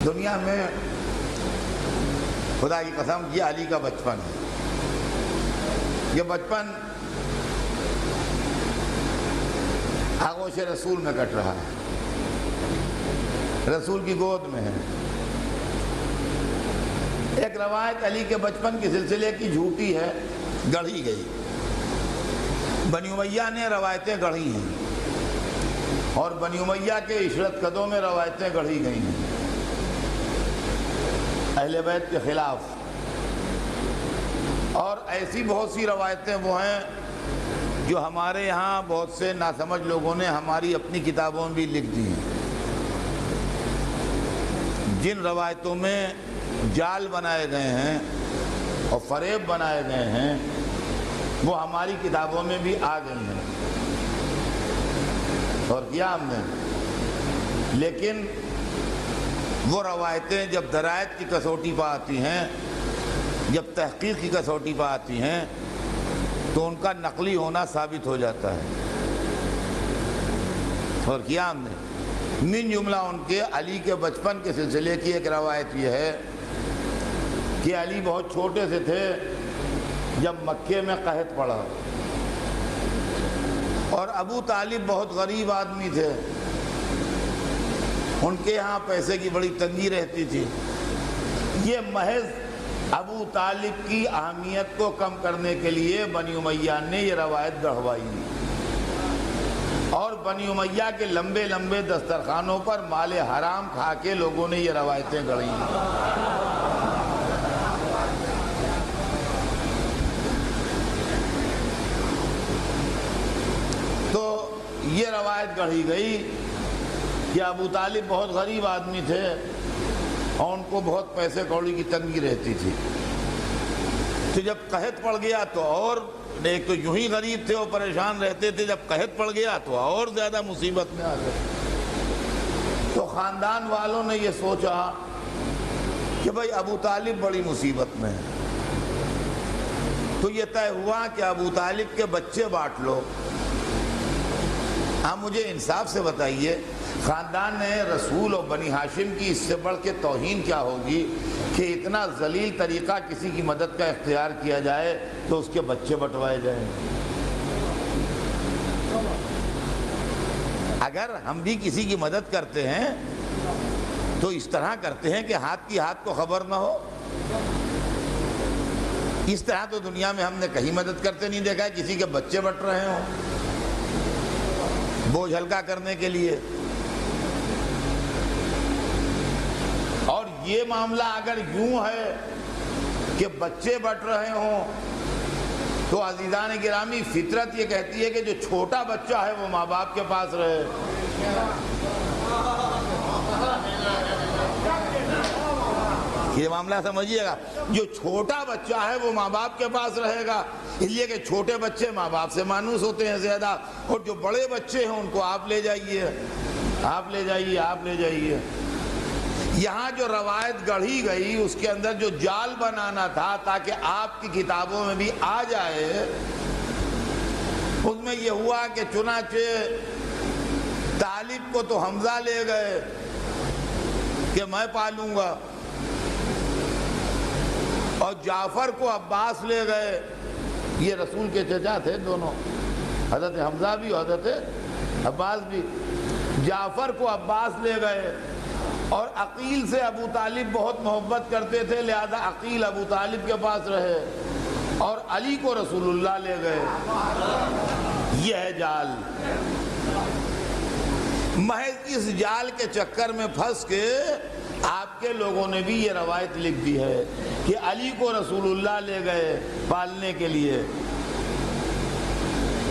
دنیا میں خدا کی قسم یہ علی کا بچپن ہے. یہ بچپن آغوش رسول میں کٹ رہا ہے، رسول کی گود میں ہے. ایک روایت علی کے بچپن کے سلسلے کی جھوٹی ہے، گڑھی گئی. بنی امیہ نے روایتیں گڑھی ہیں اور بنی امیہ کے عشرت قدوں میں روایتیں گڑھی گئی ہیں اہل بیت کے خلاف. اور ایسی بہت سی روایتیں وہ ہیں جو ہمارے یہاں بہت سے ناسمجھ لوگوں نے ہماری اپنی کتابوں میں بھی لکھ دی ہیں. جن روایتوں میں جال بنائے گئے ہیں اور فریب بنائے گئے ہیں وہ ہماری کتابوں میں بھی آ گئی ہیں اور کیا ہم نے. لیکن وہ روایتیں جب درایت کی کسوٹی پہ آتی ہیں، جب تحقیق کی کسوٹی پہ آتی ہیں تو ان کا نقلی ہونا ثابت ہو جاتا ہے. اور کیا ہم نے من جملہ ان کے علی کے بچپن کے سلسلے کی ایک روایت یہ ہے کہ علی بہت چھوٹے سے تھے جب مکے میں قحط پڑا اور ابو طالب بہت غریب آدمی تھے، ان کے ہاں پیسے کی بڑی تنگی رہتی تھی. یہ محض ابو طالب کی اہمیت کو کم کرنے کے لیے بنی امیہ نے یہ روایت گڑھوائی اور بنی امیہ کے لمبے لمبے دسترخوانوں پر مال حرام کھا کے لوگوں نے یہ روایتیں گڑھی. تو یہ روایت گڑھی گئی کہ ابو طالب بہت غریب آدمی تھے اور ان کو بہت پیسے کوڑی کی تنگی رہتی تھی. تو جب قحط پڑ گیا تو اور ایک تو یوں ہی غریب تھے اور پریشان رہتے تھے، جب قحط پڑ گیا تو اور زیادہ مصیبت میں آ گئے. تو خاندان والوں نے یہ سوچا کہ بھائی ابو طالب بڑی مصیبت میں ہے. تو یہ طے ہوا کہ ابو طالب کے بچے بانٹ لو. آپ مجھے انصاف سے بتائیے، خاندان رسول اور بنی ہاشم کی اس سے بڑھ کے توہین کیا ہوگی کہ اتنا ذلیل طریقہ کسی کی مدد کا اختیار کیا جائے تو اس کے بچے بٹوائے جائیں. اگر ہم بھی کسی کی مدد کرتے ہیں تو اس طرح کرتے ہیں کہ ہاتھ کی ہاتھ کو خبر نہ ہو. اس طرح تو دنیا میں ہم نے کہیں مدد کرتے نہیں دیکھا ہے کسی کے بچے بٹ رہے ہوں بوجھ ہلکا کرنے کے لیے. اور یہ معاملہ اگر یوں ہے کہ بچے بٹ رہے ہوں تو عزیزان گرامی فطرت یہ کہتی ہے کہ جو چھوٹا بچہ ہے وہ ماں باپ کے پاس رہے. یہ معاملہ سمجھیے گا، جو چھوٹا بچہ ہے وہ ماں باپ کے پاس رہے گا، اس لیے کہ چھوٹے بچے ماں باپ سے مانوس ہوتے ہیں زیادہ. اور جو بڑے بچے ہیں ان کو آپ لے جائیے، آپ لے جائیے، آپ لے جائیے. یہاں جو روایت گڑھی گئی اس کے اندر جو جال بنانا تھا تاکہ آپ کی کتابوں میں بھی آ جائے، اس میں یہ ہوا کہ چنانچہ طالب کو تو حمزہ لے گئے کہ میں پالوں گا اور جعفر کو عباس لے گئے. یہ رسول کے چچا تھے دونوں، حضرت حمزہ بھی اور حضرت عباس بھی. جعفر کو عباس لے گئے اور عقیل سے ابو طالب بہت محبت کرتے تھے، لہذا عقیل ابو طالب کے پاس رہے اور علی کو رسول اللہ لے گئے. یہ ہے جال. محض اس جال کے چکر میں پھنس کے آپ کے لوگوں نے بھی یہ روایت لکھ دی ہے کہ علی کو رسول اللہ لے گئے پالنے کے لیے.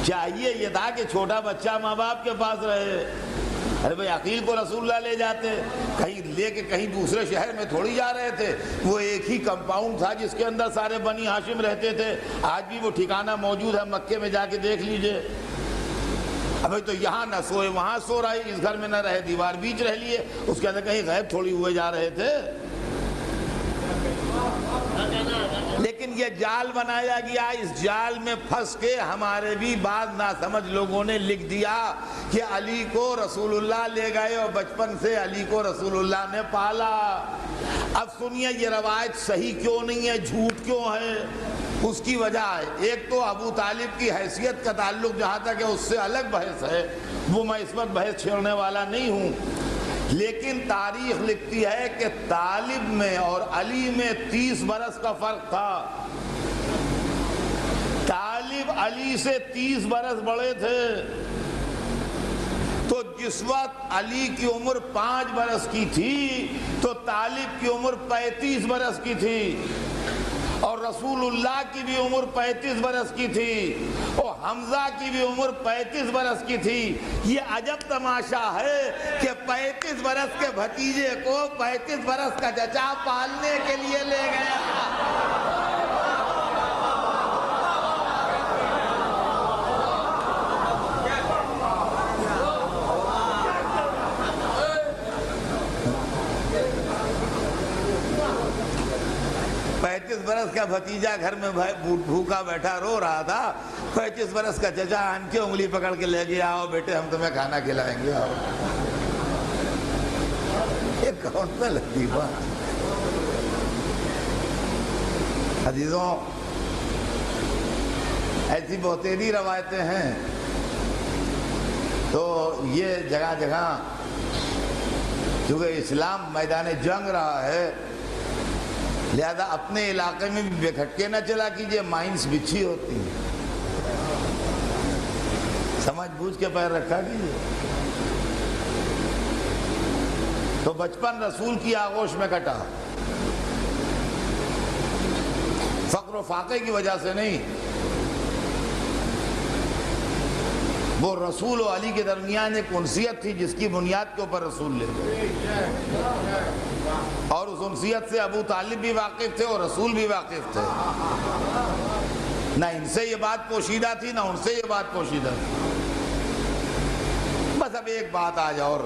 چاہیے یہ تھا کہ چھوٹا بچہ ماں باپ کے پاس رہے. ارے بھائی عقیل کو رسول اللہ لے جاتے، کہیں لے کے کہیں دوسرے شہر میں تھوڑی جا رہے تھے. وہ ایک ہی کمپاؤنڈ تھا جس کے اندر سارے بنی ہاشم رہتے تھے. آج بھی وہ ٹھکانہ موجود ہے، مکے میں جا کے دیکھ لیجئے. ابھی تو یہاں نہ سوئے وہاں سو رہے، اس گھر میں نہ رہے دیوار بیچ رہ لیے، اس کے اندر کہیں غیب تھوڑی ہوئے جا رہے تھے. لیکن یہ جال بنایا گیا، اس جال میں پھنس کے ہمارے بھی بعض ناسمجھ لوگوں نے لکھ دیا کہ علی کو رسول اللہ لے گئے اور بچپن سے علی کو رسول اللہ نے پالا۔ اب سنیے یہ روایت صحیح کیوں نہیں ہے، جھوٹ کیوں ہے؟ اس کی وجہ ہے، ایک تو ابو طالب کی حیثیت کا تعلق جہاں تک ہے اس سے الگ بحث ہے، وہ میں اس وقت بحث چھیڑنے والا نہیں ہوں، لیکن تاریخ لکھتی ہے کہ طالب میں اور علی میں 30 برس کا فرق تھا۔ طالب علی سے 30 برس بڑے تھے، تو جس وقت علی کی عمر 5 برس کی تھی تو طالب کی عمر 35 برس کی تھی، اور رسول اللہ کی بھی عمر 35 برس کی تھی، اور حمزہ کی بھی عمر 35 برس کی تھی۔ یہ عجب تماشا ہے کہ 35 برس کے بھتیجے کو 35 برس کا چچا پالنے کے لیے لے گیا۔ 35 برس کا بھتیجا گھر میں بھوکا بیٹھا رو رہا تھا، 35 برس کا چچا آن کے انگلی پکڑ کے لے گیا، آؤ بیٹے ہم تمہیں کھانا کھلائیں گے، آؤ۔ یہ کون سا لطیفہ؟ عزیزوں، ایسی بہتری روایتیں ہیں، تو یہ جگہ جگہ چونکہ اسلام میدان جنگ رہا ہے، لہذا اپنے علاقے میں بھی بے کھٹکے نہ چلا کیجئے، مائنس بچھی ہوتی ہیں، سمجھ بوجھ کے پیر رکھا کیجئے۔ تو بچپن رسول کی آغوش میں کٹا، فقر و فاقے کی وجہ سے نہیں، وہ رسول و علی کے درمیان ایک انسیت تھی جس کی بنیاد کے اوپر رسول لے گئے، اور اس انسیت سے ابو طالب بھی واقف تھے اور رسول بھی واقف تھے، نہ ان سے یہ بات پوشیدہ تھی نہ ان سے یہ بات پوشیدہ تھی۔ بس اب ایک بات آج اور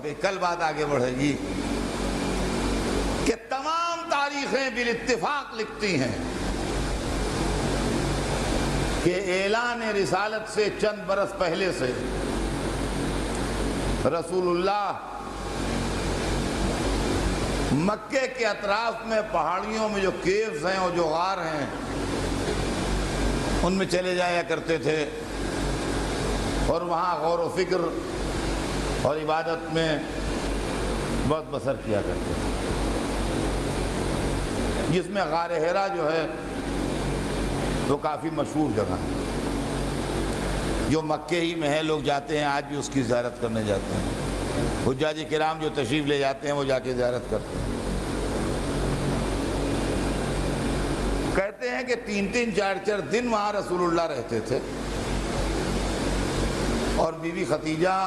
پھر کل بات آگے بڑھے گی کہ تمام تاریخیں بالاتفاق لکھتی ہیں کہ اعلان رسالت سے چند برس پہلے سے رسول اللہ مکے کے اطراف میں پہاڑیوں میں جو کیوز ہیں اور جو غار ہیں ان میں چلے جایا کرتے تھے، اور وہاں غور و فکر اور عبادت میں وقت بسر کیا کرتے تھے، جس میں غار حرا جو ہے وہ کافی مشہور جگہ ہے، جو مکے ہی میں ہے، لوگ جاتے ہیں، آج بھی اس کی زیارت کرنے جاتے ہیں، حجاج کرام جو تشریف لے جاتے ہیں وہ جا کے زیارت کرتے ہیں۔ کہتے ہیں کہ 3-3 4-4 دن وہاں رسول اللہ رہتے تھے، اور بی بی خدیجہ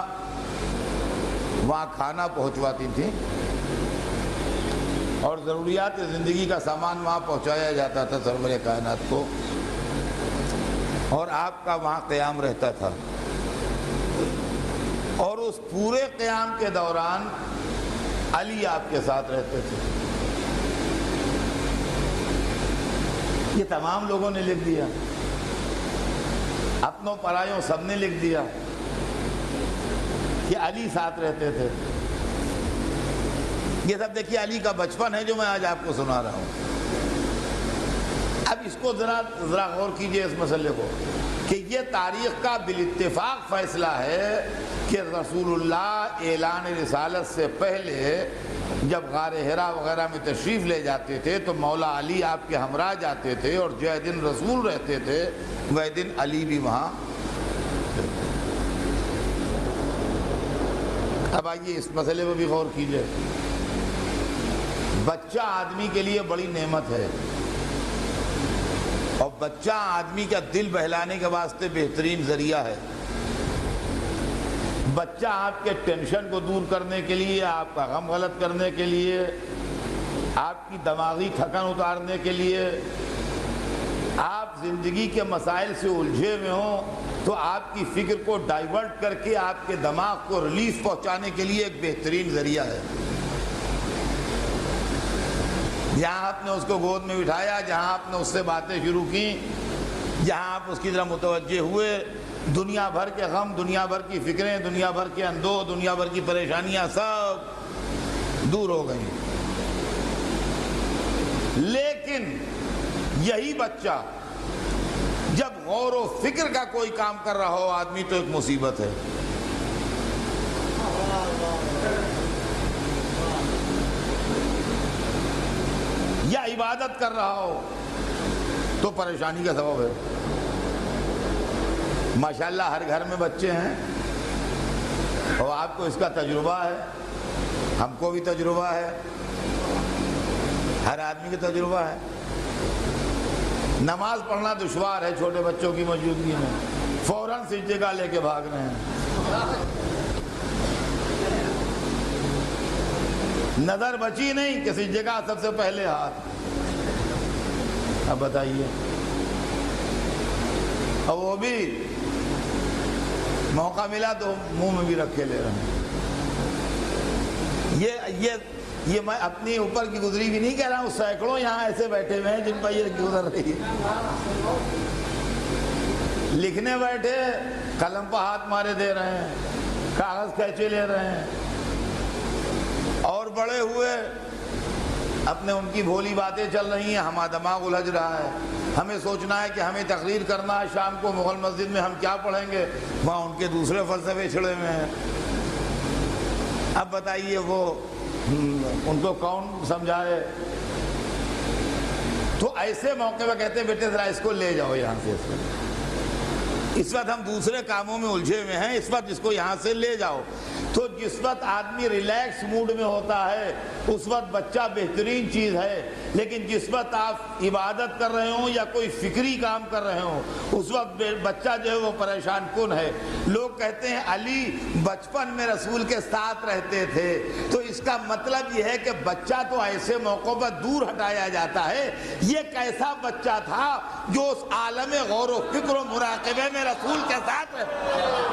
وہاں کھانا پہنچواتی تھی، اور ضروریات زندگی کا سامان وہاں پہنچایا جاتا تھا سرور کائنات کو، اور آپ کا وہاں قیام رہتا تھا، اور اس پورے قیام کے دوران علی آپ کے ساتھ رہتے تھے۔ یہ تمام لوگوں نے لکھ دیا، اپنوں پرایوں سب نے لکھ دیا کہ علی ساتھ رہتے تھے۔ یہ سب دیکھیے علی کا بچپن ہے جو میں آج آپ کو سنا رہا ہوں۔ اب اس کو ذرا غور کیجئے اس مسئلے کو کہ یہ تاریخ کا بالاتفاق فیصلہ ہے کہ رسول اللہ اعلان رسالت سے پہلے جب غار حرا وغیرہ میں تشریف لے جاتے تھے تو مولا علی آپ کے ہمراہ جاتے تھے، اور جو دن رسول رہتے تھے وہ دن علی بھی وہاں۔ اب آئیے اس مسئلے میں بھی غور کیجئے۔ بچہ آدمی کے لیے بڑی نعمت ہے، اور بچہ آدمی کا دل بہلانے کے واسطے بہترین ذریعہ ہے۔ بچہ آپ کے ٹینشن کو دور کرنے کے لیے، آپ کا غم غلط کرنے کے لیے، آپ کی دماغی تھکن اتارنے کے لیے، آپ زندگی کے مسائل سے الجھے ہوئے ہوں تو آپ کی فکر کو ڈائیورٹ کر کے آپ کے دماغ کو ریلیف پہنچانے کے لیے ایک بہترین ذریعہ ہے۔ جہاں آپ نے اس کو گود میں بٹھایا، جہاں آپ نے اس سے باتیں شروع کی، جہاں آپ اس کی طرف متوجہ ہوئے، دنیا بھر کے غم، دنیا بھر کی فکریں، دنیا بھر کے اندوہ، دنیا بھر کی پریشانیاں سب دور ہو گئیں۔ لیکن یہی بچہ جب غور و فکر کا کوئی کام کر رہا ہو آدمی تو ایک مصیبت ہے۔ یا عبادت کر رہا ہو تو پریشانی کا سبب ہے۔ ماشاءاللہ ہر گھر میں بچے ہیں اور آپ کو اس کا تجربہ ہے، ہم کو بھی تجربہ ہے، ہر آدمی کا تجربہ ہے۔ نماز پڑھنا دشوار ہے چھوٹے بچوں کی موجودگی میں، فوراً سجدے کا لے کے بھاگ رہے ہیں۔ نظر بچی نہیں کہ سجدے کا سب سے پہلے ہاتھ۔ اب بتائیے، اور وہ بھی موقع ملا تو منہ میں بھی رکھ کے لے رہے ہیں۔ یہ میں اپنی اوپر کی گزری بھی نہیں کہہ رہا ہوں، سینکڑوں یہاں ایسے بیٹھے ہوئے ہیں جن پر یہ گزر رہی ہے۔ لکھنے بیٹھے قلم پر ہاتھ مارے دے رہے ہیں، کاغذ کھینچے لے رہے ہیں، اور بڑے ہوئے اپنے ان کی بھولی باتیں چل رہی ہیں، ہمارا دماغ الجھ رہا ہے۔ ہمیں سوچنا ہے کہ ہمیں تقریر کرنا ہے شام کو مغل مسجد میں، ہم کیا پڑھیں گے؟ وہاں ان کے دوسرے فلسفے چھڑے ہوئے ہیں۔ اب بتائیے وہ ان کو کون سمجھائے؟ تو ایسے موقع پہ کہتے ہیں بیٹے ذرا اس کو لے جاؤ یہاں سے۔ اس وقت ہم دوسرے کاموں میں الجھے ہوئے ہیں، اس وقت اس کو یہاں سے لے جاؤ۔ تو جس وقت آدمی ریلیکس موڈ میں ہوتا ہے اس وقت بچہ بہترین چیز ہے، لیکن جس وقت آپ عبادت کر رہے ہوں یا کوئی فکری کام کر رہے ہوں اس وقت بچہ جو ہے وہ پریشان کن ہے۔ لوگ کہتے ہیں علی بچپن میں رسول کے ساتھ رہتے تھے، تو اس کا مطلب یہ ہے کہ بچہ تو ایسے موقعوں پر دور ہٹایا جاتا ہے۔ یہ کیسا بچہ تھا جو اس عالم غور و فکر و مراقبے میں رسول کے ساتھ رہتا ہے؟